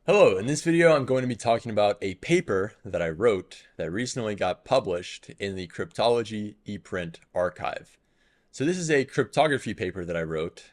Hello, in this video I'm going to be talking about a paper that I wrote that recently got published in the Cryptology ePrint archive. So this is a cryptography paper that I wrote,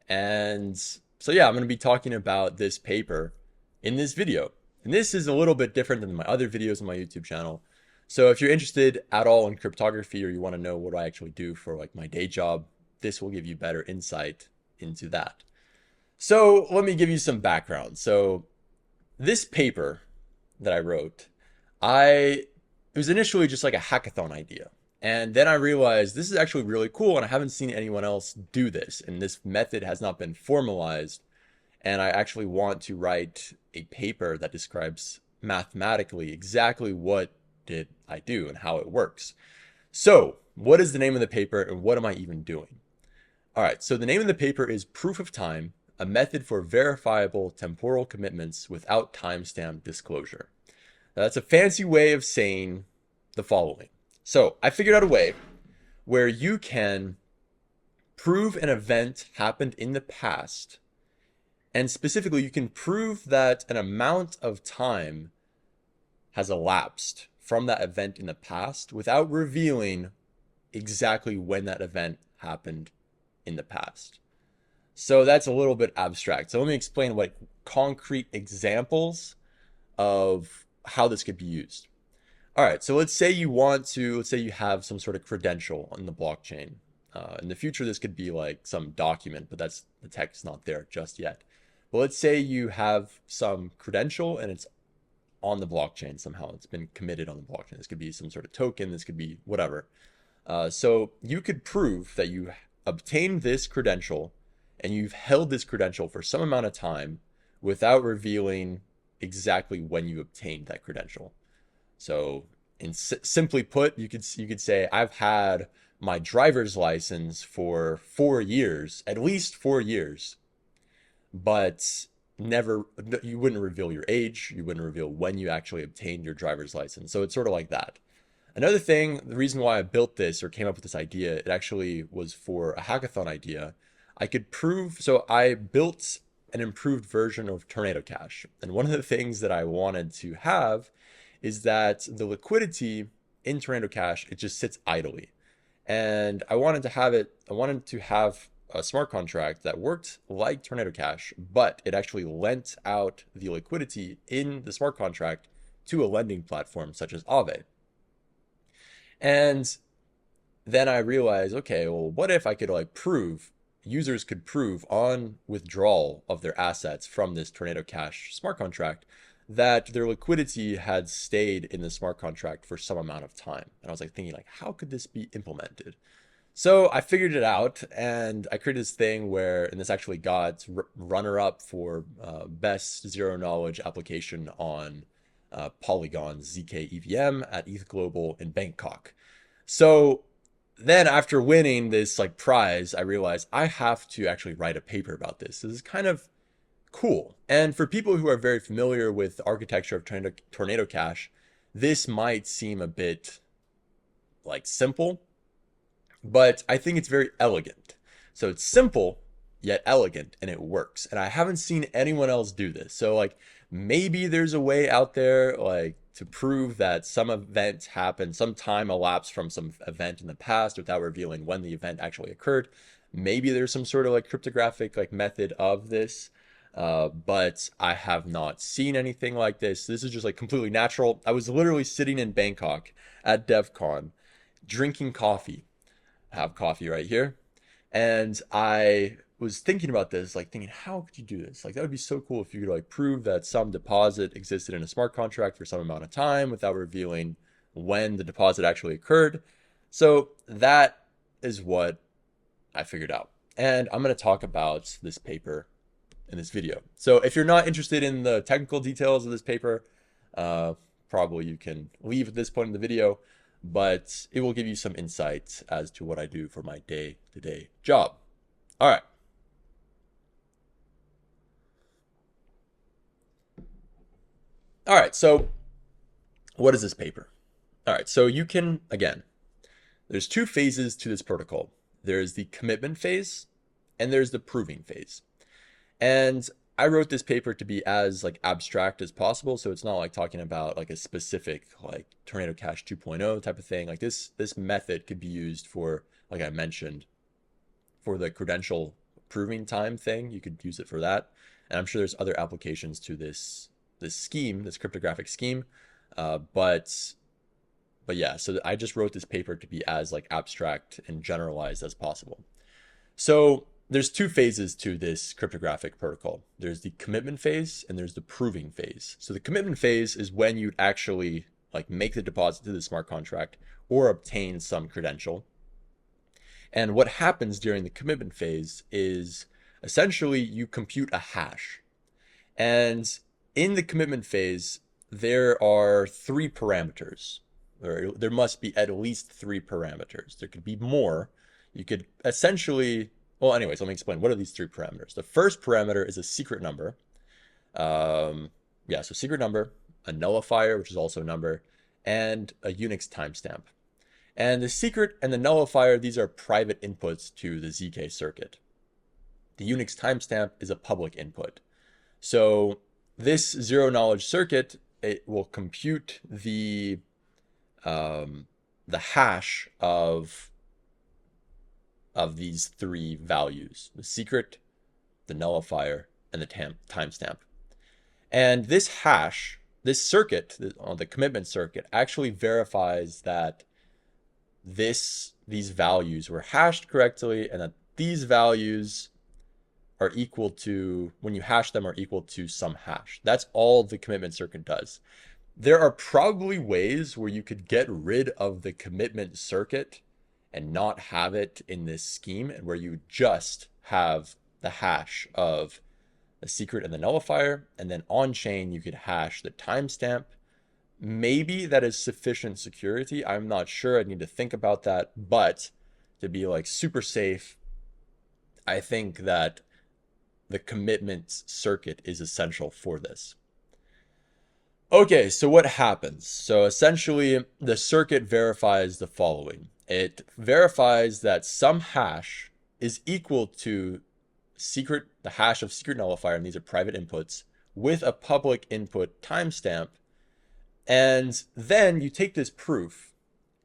and I'm going to be talking about this paper in this video. And this is a little bit different than my other videos on my YouTube channel. So if you're interested at all in cryptography or you want to know what I actually do for like my day job, this will give you better insight into that. So let me give you some background. So this paper that I wrote, it was initially just like a hackathon idea. And then I realized this is actually really cool and I haven't seen anyone else do this. And this method has not been formalized. And I actually want to write a paper that describes mathematically exactly what did I do and how it works. So what is the name of the paper and what am I even doing? All right, so the name of the paper is Proof of Time, a method for verifiable temporal commitments without timestamp disclosure. Now, that's a fancy way of saying the following. So I figured out a way where you can prove an event happened in the past, and specifically you can prove that an amount of time has elapsed from that event in the past without revealing exactly when that event happened in the past. So that's a little bit abstract. So let me explain what concrete examples of how this could be used. All right, so let's say you have some sort of credential on the blockchain. In the future, this could be like some document, but the tech's not there just yet. But let's say you have some credential and it's on the blockchain somehow. It's been committed on the blockchain. This could be some sort of token. This could be whatever. So you could prove that you obtained this credential and you've held this credential for some amount of time without revealing exactly when you obtained that credential. So simply put, you could say I've had my driver's license for 4 years, at least 4 years, but never you wouldn't reveal your age, you wouldn't reveal when you actually obtained your driver's license. So it's sort of like that. Another thing, the reason why I built this or came up with this idea, it actually was for a hackathon idea. So I built an improved version of Tornado Cash. And one of the things that I wanted to have is that the liquidity in Tornado Cash, it just sits idly. And I wanted to have a smart contract that worked like Tornado Cash, but it actually lent out the liquidity in the smart contract to a lending platform such as Aave. And then I realized, okay, well, what if I could users could prove on withdrawal of their assets from this Tornado Cash smart contract that their liquidity had stayed in the smart contract for some amount of time. And I was like thinking like, how could this be implemented? So I figured it out and I created this thing and this actually got runner up for best zero knowledge application on Polygon's ZK EVM at ETH Global in Bangkok. So then after winning this like prize, I realized I have to actually write a paper about this. This is kind of cool. And for people who are very familiar with the architecture of Tornado Cash, this might seem a bit like simple, but I think it's very elegant. So it's simple yet elegant and it works. And I haven't seen anyone else do this. So like maybe there's a way out there like to prove that some event happened, some time elapsed from some event in the past without revealing when the event actually occurred. Maybe there's some sort of like cryptographic like method of this. But I have not seen anything like this. This is just like completely natural. I was literally sitting in Bangkok at DEF CON drinking coffee. I have coffee right here. And I was thinking about this, like thinking, how could you do this? Like that would be so cool if you could like prove that some deposit existed in a smart contract for some amount of time without revealing when the deposit actually occurred. So that is what I figured out. And I'm going to talk about this paper in this video. So if you're not interested in the technical details of this paper, probably you can leave at this point in the video, but it will give you some insights as to what I do for my day-to-day job. All right. All right, so what is this paper? All right, so again, there's two phases to this protocol. There's the commitment phase and there's the proving phase. And I wrote this paper to be as like abstract as possible, so it's not like talking about like a specific like Tornado Cash 2.0 type of thing. Like this method could be used for, like I mentioned, for the credential proving time thing. You could use it for that, and I'm sure there's other applications to this scheme, this cryptographic scheme. But yeah, so I just wrote this paper to be as like abstract and generalized as possible. So there's two phases to this cryptographic protocol. There's the commitment phase and there's the proving phase. So the commitment phase is when you'd actually like make the deposit to the smart contract or obtain some credential. And what happens during the commitment phase is essentially you compute a hash. And in the commitment phase, there are three parameters, or there must be at least three parameters. There could be more. You could essentially, well, anyways, let me explain. What are these three parameters? The first parameter is a secret number. So secret number, a nullifier, which is also a number, and a Unix timestamp. And the secret and the nullifier, these are private inputs to the ZK circuit. The Unix timestamp is a public input. So this zero knowledge circuit, it will compute the hash of these three values: the secret, the nullifier, and the timestamp. And this hash, this circuit, the commitment circuit, actually verifies that these values were hashed correctly, and that these values are equal to, when you hash them, are equal to some hash. That's all the commitment circuit does. There are probably ways where you could get rid of the commitment circuit and not have it in this scheme, and where you just have the hash of the secret and the nullifier, and then on chain you could hash the timestamp. Maybe that is sufficient security. I'm not sure. I need to think about that. But to be like super safe, I think that the commitment circuit is essential for this. Okay, so what happens? So essentially, the circuit verifies the following. It verifies that some hash is equal to the hash of secret nullifier, and these are private inputs, with a public input timestamp. And then you take this proof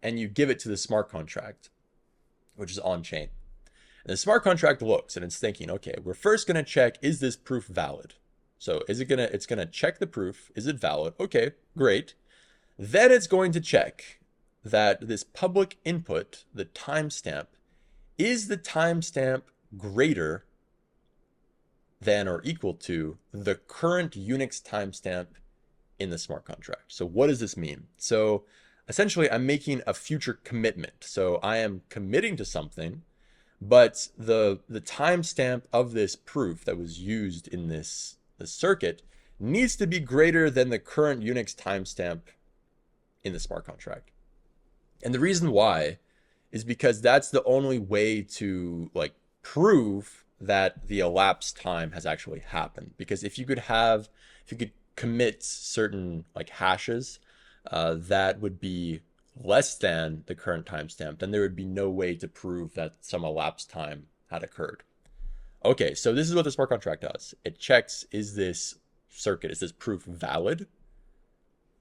and you give it to the smart contract, which is on chain. And the smart contract looks and it's thinking, okay, we're first going to check, is this proof valid? So it's going to check the proof. Is it valid? Okay, great. Then it's going to check that this public input, the timestamp, is the timestamp greater than or equal to the current Unix timestamp in the smart contract. So what does this mean? So essentially, I'm making a future commitment. So I am committing to something, but the timestamp of this proof that was used in the circuit needs to be greater than the current Unix timestamp in the smart contract. And the reason why is because that's the only way to like prove that the elapsed time has actually happened. Because if you could commit certain like hashes that would be less than the current timestamp, then there would be no way to prove that some elapsed time had occurred. Okay, so this is what the smart contract does. It checks, is this proof valid?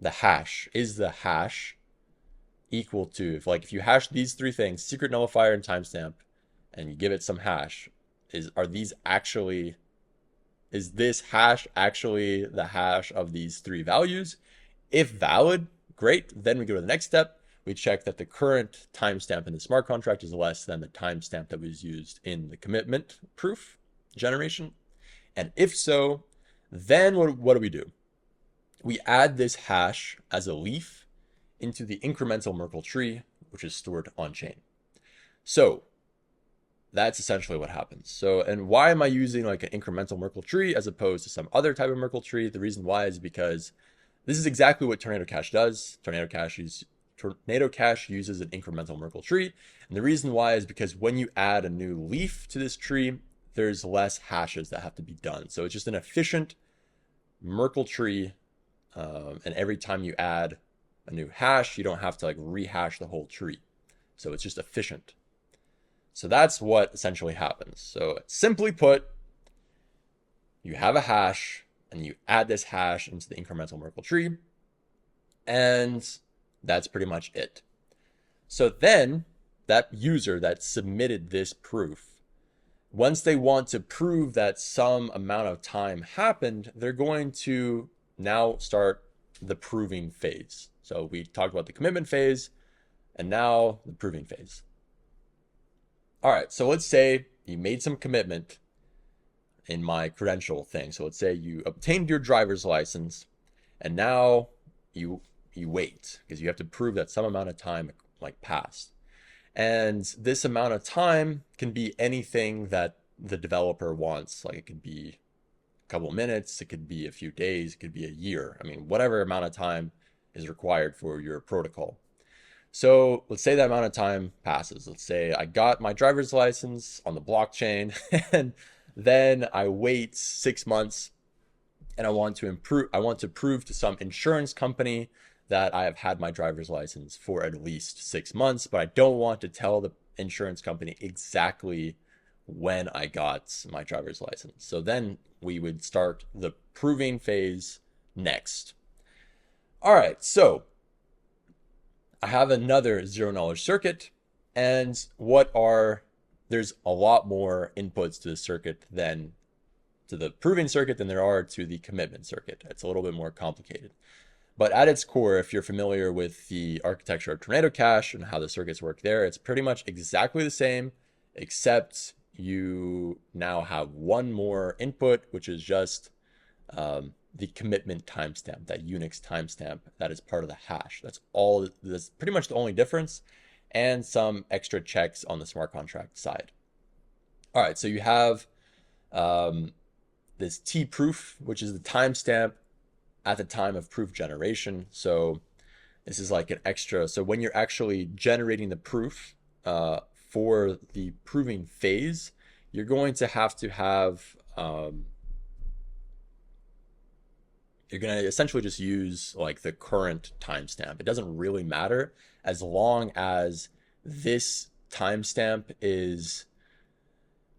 The hash, is the hash equal to, if you hash these three things, secret, nullifier, and timestamp, and you give it some hash, is this hash actually the hash of these three values? If valid, great. Then we go to the next step. We check that the current timestamp in the smart contract is less than the timestamp that was used in the commitment proof generation. And if so, then what do? We add this hash as a leaf into the incremental Merkle tree, which is stored on chain. So that's essentially what happens. So, and why am I using like an incremental Merkle tree as opposed to some other type of Merkle tree? The reason why is because this is exactly what Tornado Cash does. Tornado Cash uses an incremental Merkle tree. And the reason why is because when you add a new leaf to this tree, there's less hashes that have to be done. So it's just an efficient Merkle tree. And every time you add a new hash, you don't have to like rehash the whole tree. So it's just efficient. So that's what essentially happens. So simply put, you have a hash, and you add this hash into the incremental Merkle tree, and that's pretty much it. So then that user that submitted this proof, once they want to prove that some amount of time happened, they're going to now start the proving phase. So we talked about the commitment phase, and now the proving phase. All right, so let's say you made some commitment in my credential thing. So let's say you obtained your driver's license, and now you wait because you have to prove that some amount of time like passed. And this amount of time can be anything that the developer wants. Like it could be a couple of minutes, it could be a few days, it could be a year. I mean, whatever amount of time is required for your protocol. So let's say that amount of time passes. Let's say I got my driver's license on the blockchain and then I wait 6 months and I want to prove to some insurance company that I have had my driver's license for at least 6 months, but I don't want to tell the insurance company exactly when I got my driver's license. So then we would start the proving phase next. All right, so I have another zero knowledge circuit, and there's a lot more inputs to the circuit than to the proving circuit than there are to the commitment circuit. It's a little bit more complicated. But at its core, if you're familiar with the architecture of Tornado Cash and how the circuits work there, it's pretty much exactly the same, except you now have one more input, which is just the commitment timestamp, that Unix timestamp that is part of the hash. That's pretty much the only difference, and some extra checks on the smart contract side. All right, so you have this T proof, which is the timestamp at the time of proof generation. So this is like an extra. So when you're actually generating the proof for the proving phase, you're going to have you're going to essentially just use like the current timestamp. It doesn't really matter as long as this timestamp is,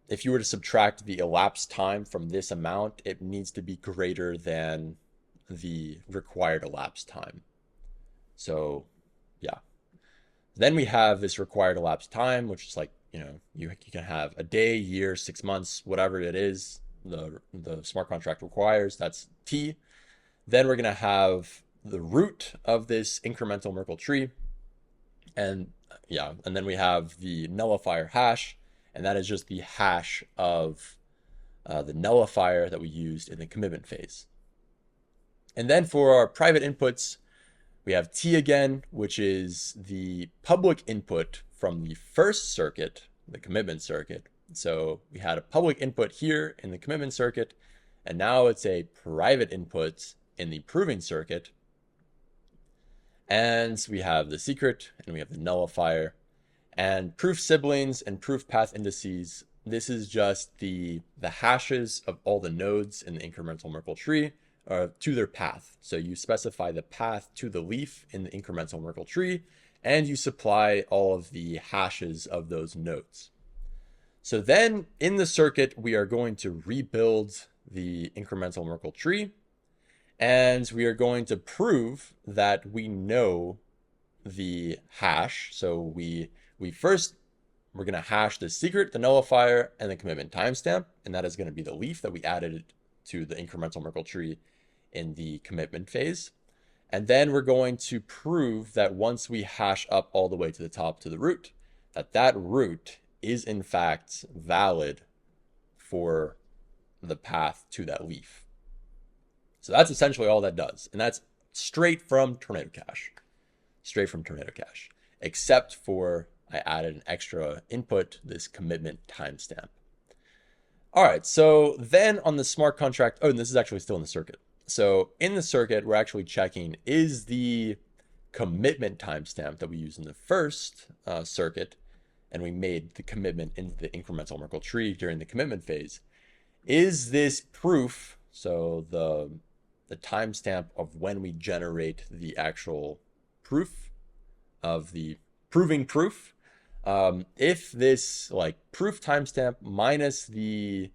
if you were to subtract the elapsed time from this amount, it needs to be greater than the required elapsed time. So yeah. Then we have this required elapsed time, which is like, you can have a day, year, 6 months, whatever it is the smart contract requires. That's T. Then we're going to have the root of this incremental Merkle tree. And then we have the nullifier hash, and that is just the hash of the nullifier that we used in the commitment phase. And then for our private inputs, we have T again, which is the public input from the first circuit, the commitment circuit. So we had a public input here in the commitment circuit, and now it's a private input in the proving circuit. And we have the secret, and we have the nullifier, and proof siblings and proof path indices. This is just the hashes of all the nodes in the incremental Merkle tree to their path. So you specify the path to the leaf in the incremental Merkle tree, and you supply all of the hashes of those nodes. So then in the circuit, we are going to rebuild the incremental Merkle tree, and we are going to prove that we know the hash. So we're going to hash the secret, the nullifier, and the commitment timestamp, and that is going to be the leaf that we added to the incremental Merkle tree in the commitment phase. And then we're going to prove that once we hash up all the way to the top to the root, that root is in fact valid for the path to that leaf. So that's essentially all that does. And that's straight from Tornado Cash. Except for I added an extra input, this commitment timestamp. All right, so then on the smart contract, and this is actually still in the circuit. So in the circuit, we're actually checking, is the commitment timestamp that we used in the first circuit, and we made the commitment into the incremental Merkle tree during the commitment phase, is this proof, so the timestamp of when we generate the actual proof of the proving proof, if this like proof timestamp minus the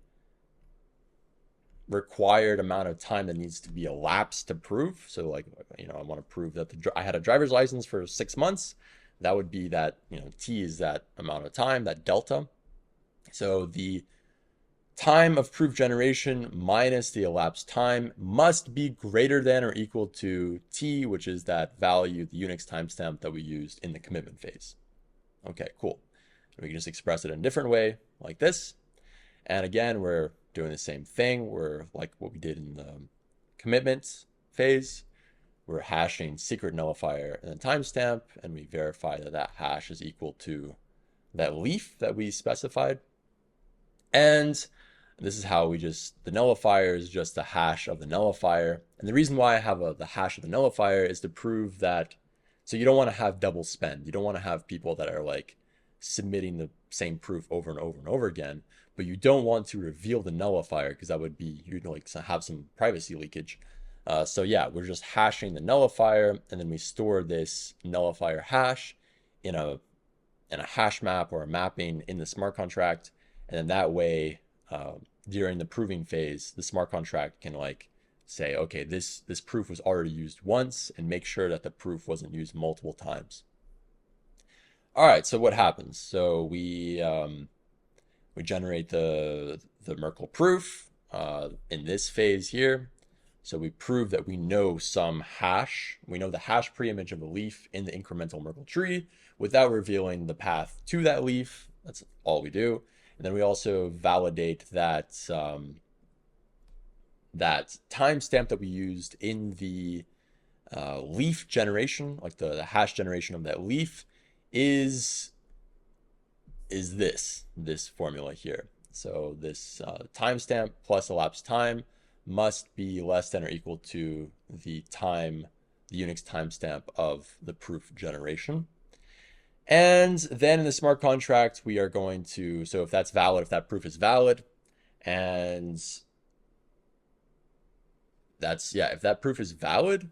required amount of time that needs to be elapsed to prove. So like, I want to prove that I had a driver's license for 6 months. That would be that, T is that amount of time, that delta. So the time of proof generation minus the elapsed time must be greater than or equal to T, which is that value, the Unix timestamp that we used in the commitment phase. Okay, cool. We can just express it in a different way like this. And again, we're doing the same thing. We're like what we did in the commitment phase. We're hashing secret nullifier and then timestamp, and we verify that that hash is equal to that leaf that we specified. And this is how the nullifier is just the hash of the nullifier. And the reason why I have the hash of the nullifier is to prove that, so you don't want to have double spend. You don't want to have people that are like submitting the same proof over and over and over again, but you don't want to reveal the nullifier because that would be, you'd like have some privacy leakage. So yeah, we're just hashing the nullifier, and then we store this nullifier hash in a hash map or a mapping in the smart contract. And then that way, during the proving phase, the smart contract can like say, okay, this proof was already used once, and make sure that the proof wasn't used multiple times. All right, so what happens? So we generate the Merkle proof in this phase here. So we prove that we know some hash. We know the hash preimage of a leaf in the incremental Merkle tree without revealing the path to that leaf. That's all we do. And then we also validate that that timestamp that we used in the leaf generation, like the hash generation of that leaf, is this formula here. So this timestamp plus elapsed time must be less than or equal to the Unix timestamp of the proof generation. And then in the smart contract, we are going to, so if that's valid, if that proof is valid, and that's, yeah, if that proof is valid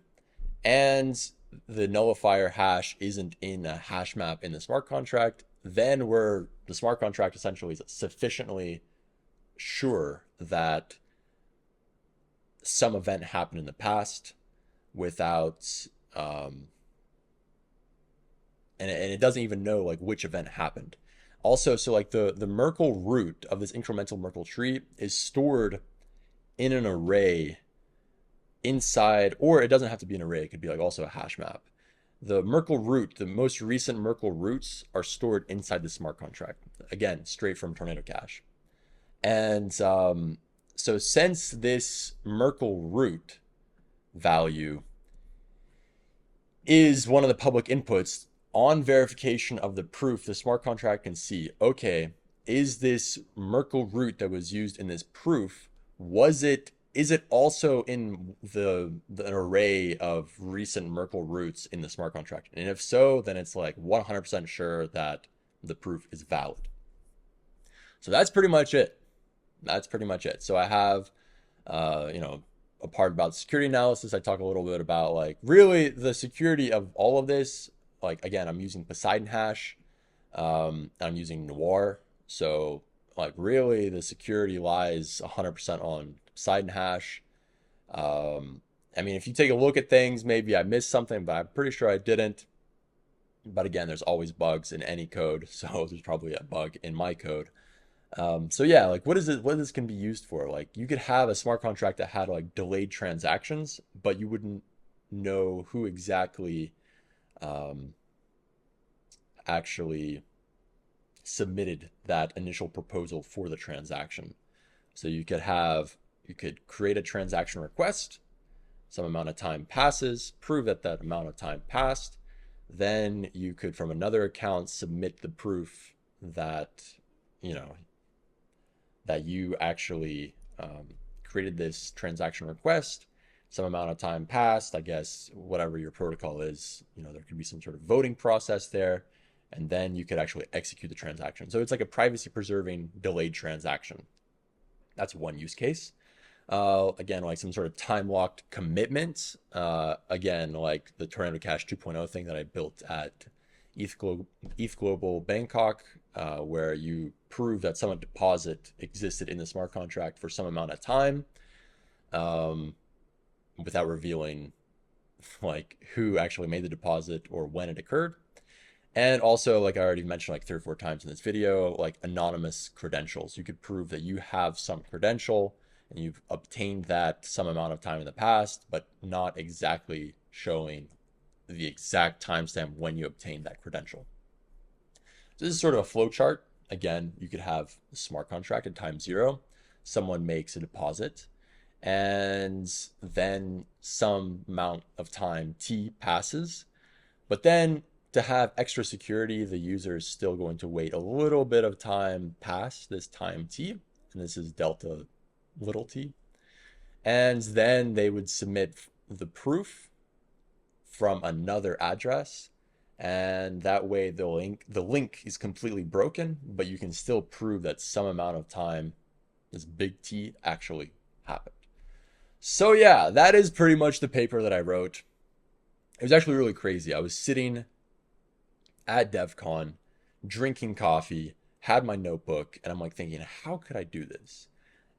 and the nullifier hash isn't in a hash map in the smart contract, then the smart contract essentially is sufficiently sure that some event happened in the past without, and it doesn't even know like which event happened. Also, so like the Merkle root of this incremental Merkle tree is stored in an array inside, or it doesn't have to be an array. It could be like also a hash map. The Merkle root, the most recent Merkle roots are stored inside the smart contract. Again, straight from Tornado Cache. And so since this Merkle root value is one of the public inputs, on verification of the proof, the smart contract can see, okay, is this Merkle root that was used in this proof, is it also in the array of recent Merkle roots in the smart contract? And if so, then it's like 100% sure that the proof is valid. So that's pretty much it. So I have, a part about security analysis. I talk a little bit about like really the security of all of this. Like, again, I'm using Poseidon hash. I'm using Noir. So like really the security lies 100% on Poseidon hash. I mean, if you take a look at things, maybe I missed something, but I'm pretty sure I didn't. But again, there's always bugs in any code. So there's probably a bug in my code. So yeah, like what this can be used for? Like you could have a smart contract that had like delayed transactions, but you wouldn't know who exactly actually submitted that initial proposal for the transaction. So you could create a transaction request, some amount of time passes, prove that amount of time passed, then you could from another account submit the proof that that you actually created this transaction request. Some amount of time passed, I guess, whatever your protocol is, there could be some sort of voting process there, and then you could actually execute the transaction. So it's like a privacy preserving delayed transaction. That's one use case. Again, like some sort of time locked commitment. Again, like the Tornado Cache 2.0 thing that I built at ETH Global Bangkok, where you prove that some deposit existed in the smart contract for some amount of time. um, without revealing like who actually made the deposit or when it occurred. And also, like I already mentioned like 3 or 4 times in this video, like anonymous credentials. You could prove that you have some credential and you've obtained that some amount of time in the past, but not exactly showing the exact timestamp when you obtained that credential. So this is sort of a flow chart. Again, you could have a smart contract at time 0. Someone makes a deposit, and then some amount of time t passes. But then to have extra security, the user is still going to wait a little bit of time past this time t, and this is delta little t. And then they would submit the proof from another address, and that way the link is completely broken, but you can still prove that some amount of time, this big T, actually happened. So yeah, that is pretty much the paper that I wrote. It was actually really crazy. I was sitting at DevCon, drinking coffee, had my notebook, and I'm like thinking, how could I do this?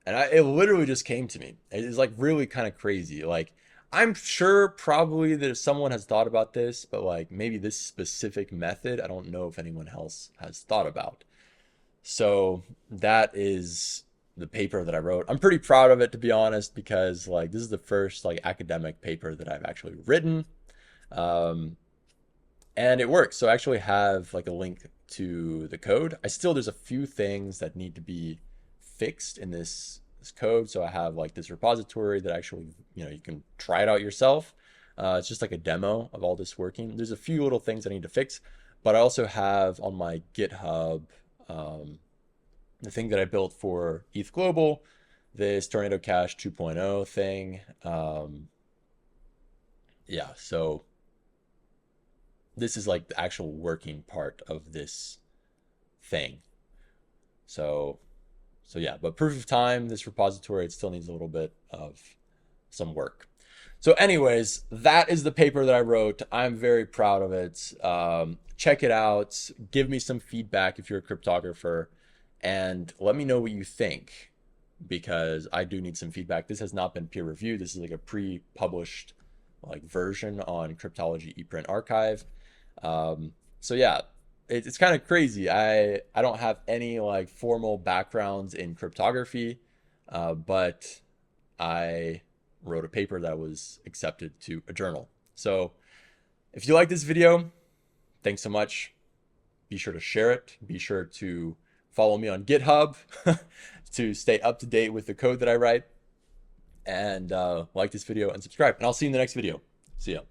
And it literally just came to me. It's like really kind of crazy. Like, I'm sure probably that someone has thought about this, but like maybe this specific method, I don't know if anyone else has thought about. So that is the paper that I wrote. I'm pretty proud of it, to be honest, because like this is the first like academic paper that I've actually written. Um, and it works. So I actually have like a link to the code. There's a few things that need to be fixed in this code. So I have like this repository that actually, you can try it out yourself. It's just like a demo of all this working. There's a few little things I need to fix, but I also have on my GitHub the thing that I built for ETH Global, this Tornado Cash 2.0 thing. Yeah, so this is like the actual working part of this thing. So yeah, but proof of time, this repository, it still needs a little bit of some work. So anyways, that is the paper that I wrote. I'm very proud of it. Check it out. Give me some feedback if you're a cryptographer, and let me know what you think, because I do need some feedback. This has not been peer reviewed. This is like a pre-published like version on Cryptology ePrint archive. So yeah, it's kind of crazy. I don't have any like formal backgrounds in cryptography, but I wrote a paper that was accepted to a journal. So if you like this video, thanks so much. Be sure to share it. Be sure to follow me on GitHub to stay up to date with the code that I write. And like this video and subscribe. And I'll see you in the next video. See ya.